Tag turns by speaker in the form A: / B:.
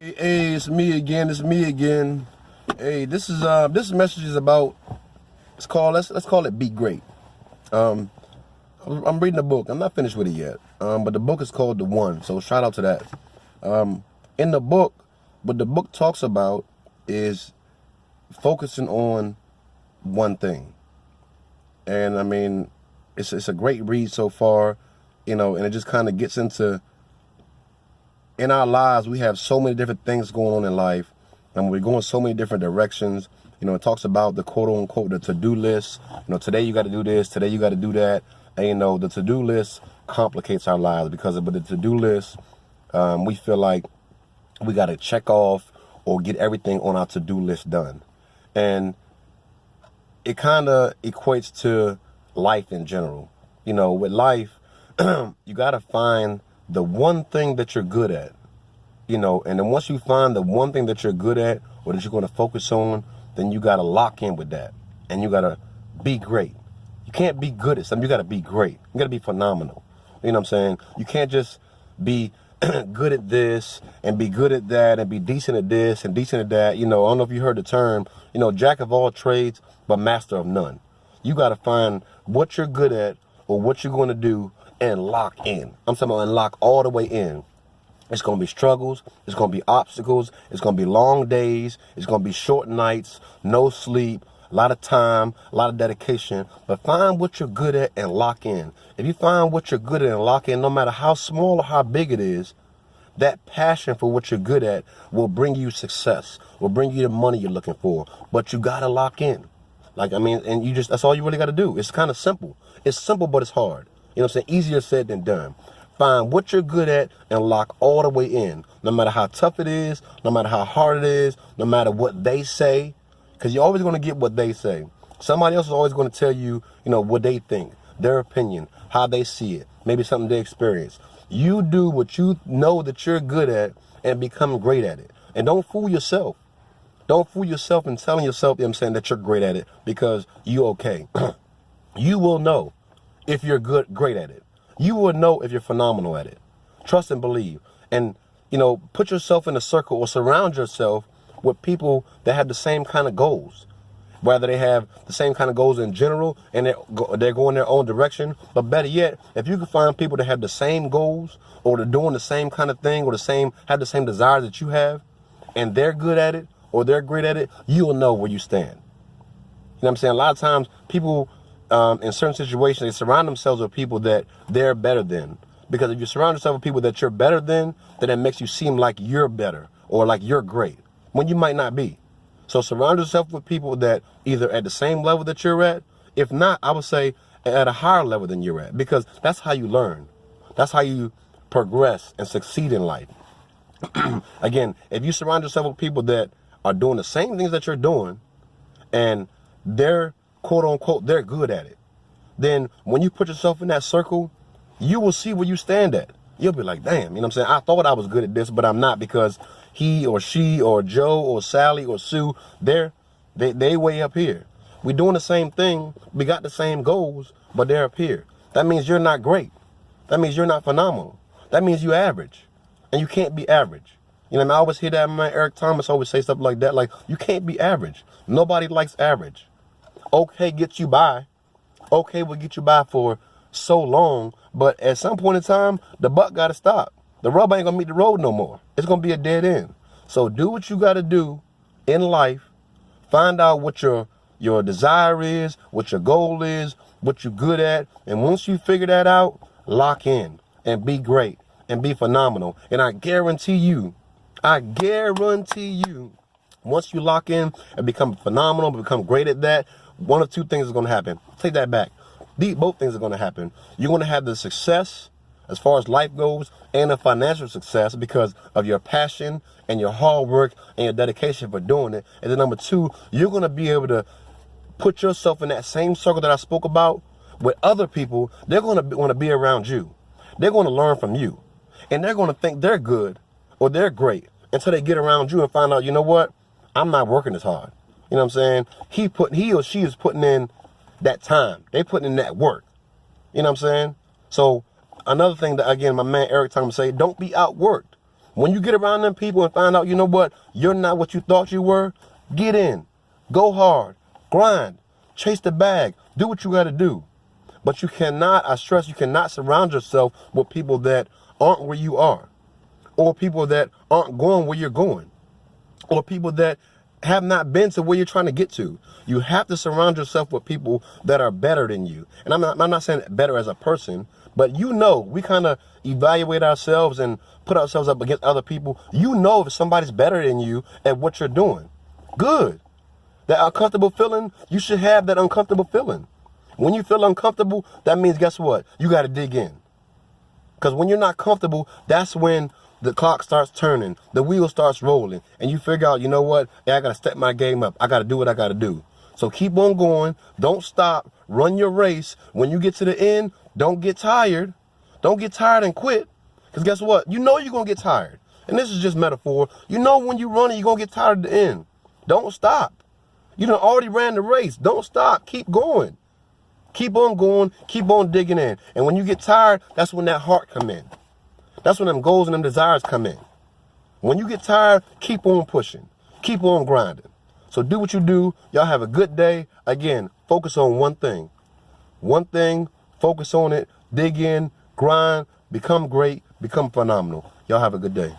A: Hey, it's me again. It's me again. Hey, this message is about. It's called. Let's call it Be Great. Um, I'm reading a book. I'm not finished with it yet. But the book is called The One. So shout out to that. In the book, what the book talks about is focusing on one thing. And I mean, it's a great read so far, and it just kind of gets into. In our lives, we have so many different things going on in life, and we're going so many different directions. It talks about the quote unquote the to-do list. Today you got to do this, today you got to do that. And the to-do list complicates our lives because with the to-do list, we feel like we got to check off or get everything on our to-do list done. And it kind of equates to life in general. With life, you got to find the one thing that you're good at, and then once you find the one thing that you're good at or that you're going to focus on, then you got to lock in with that and you got to be great. You can't be good at something. You got to be great. You got to be phenomenal. You know what I'm saying? You can't just be good at this and be good at that and be decent at this and decent at that. I don't know if you heard the term, jack of all trades, but master of none. You got to find what you're good at or what you're going to do and lock in. I'm talking about and lock all the way in. It's going to be struggles. It's going to be obstacles. It's going to be long days. It's going to be short nights, no sleep, a lot of time, a lot of dedication. But find what you're good at and lock in. If you find what you're good at and lock in, no matter how small or how big it is, that passion for what you're good at will bring you success, will bring you the money you're looking for. But you got to lock in. And that's all you really got to do. It's kind of simple. It's simple, but it's hard. Easier said than done. Find what you're good at and lock all the way in. No matter how tough it is, no matter how hard it is, no matter what they say. Because you're always going to get what they say. Somebody else is always going to tell you, what they think, their opinion, how they see it, maybe something they experience. You do what you know that you're good at and become great at it. And don't fool yourself. Don't fool yourself in telling yourself, that you're great at it because you okay. You will know if you're great at it. You will know if you're phenomenal at it. Trust and believe. And, put yourself in a circle or surround yourself with people that have the same kind of goals. Whether they have the same kind of goals in general and they're going their own direction. But better yet, if you can find people that have the same goals or they're doing the same kind of thing or have the same desires that you have and they're good at it or they're great at it, you'll know where you stand. You know what I'm saying? A lot of times people in certain situations, they surround themselves with people that they're better than. Because if you surround yourself with people that you're better than, then it makes you seem like you're better or like you're great when you might not be. So surround yourself with people that either at the same level that you're at, if not, I would say at a higher level than you're at, because that's how you learn. That's how you progress and succeed in life. Again, if you surround yourself with people that are doing the same things that you're doing and they're quote unquote, they're good at it, then when you put yourself in that circle, you will see where you stand at. You'll be like, damn, I thought I was good at this, but I'm not because he or she or Joe or Sally or Sue, they way up here. We're doing the same thing. We got the same goals, but they're up here. That means you're not great. That means you're not phenomenal. That means you're average. And you can't be average. I always hear that man Eric Thomas always say stuff like that. Like, you can't be average. Nobody likes average. Okay gets you by. Okay will get you by for so long, but at some point in time, the buck got to stop. The rubber ain't going to meet the road no more. It's going to be a dead end. So do what you got to do in life. Find out what your desire is, what your goal is, what you're good at. And once you figure that out, lock in and be great and be phenomenal. And I guarantee you, once you lock in and become phenomenal, become great at that, one of two things is going to happen. Take that back. Both things are going to happen. You're going to have the success as far as life goes and the financial success because of your passion and your hard work and your dedication for doing it. And then number two, you're going to be able to put yourself in that same circle that I spoke about with other people. They're going to want to be around you. They're going to learn from you. And they're going to think they're good or they're great until they get around you and find out, you know what? I'm not working as hard. You know what I'm saying? He or she is putting in that time. They putting in that work. You know what I'm saying? So another thing that, again, my man Eric Thomas say, don't be outworked. When you get around them people and find out, you know what, you're not what you thought you were, get in, go hard, grind, chase the bag, do what you got to do. But you cannot, I stress, you cannot surround yourself with people that aren't where you are, or people that aren't going where you're going, or people that have not been to where you're trying to get to. You have to surround yourself with people that are better than you. And I'm not saying better as a person, but you know, we kind of evaluate ourselves and put ourselves up against other people. You know if somebody's better than you at what you're doing. Good. That uncomfortable feeling, you should have that uncomfortable feeling. When you feel uncomfortable, that means, guess what? You got to dig in. Because when you're not comfortable, that's when the clock starts turning, the wheel starts rolling, and you figure out, you know what? Yeah, I got to step my game up. I got to do what I got to do. So keep on going. Don't stop. Run your race. When you get to the end, don't get tired. Don't get tired and quit. Because guess what? You know you're going to get tired. And this is just metaphor. You know when you're running, you're going to get tired at the end. Don't stop. You done already ran the race. Don't stop. Keep going. Keep on going. Keep on digging in. And when you get tired, that's when that heart come in. That's when them goals and them desires come in. When you get tired, keep on pushing. Keep on grinding. So do what you do. Y'all have a good day. Again, focus on one thing. One thing, focus on it, dig in, grind, become great, become phenomenal. Y'all have a good day.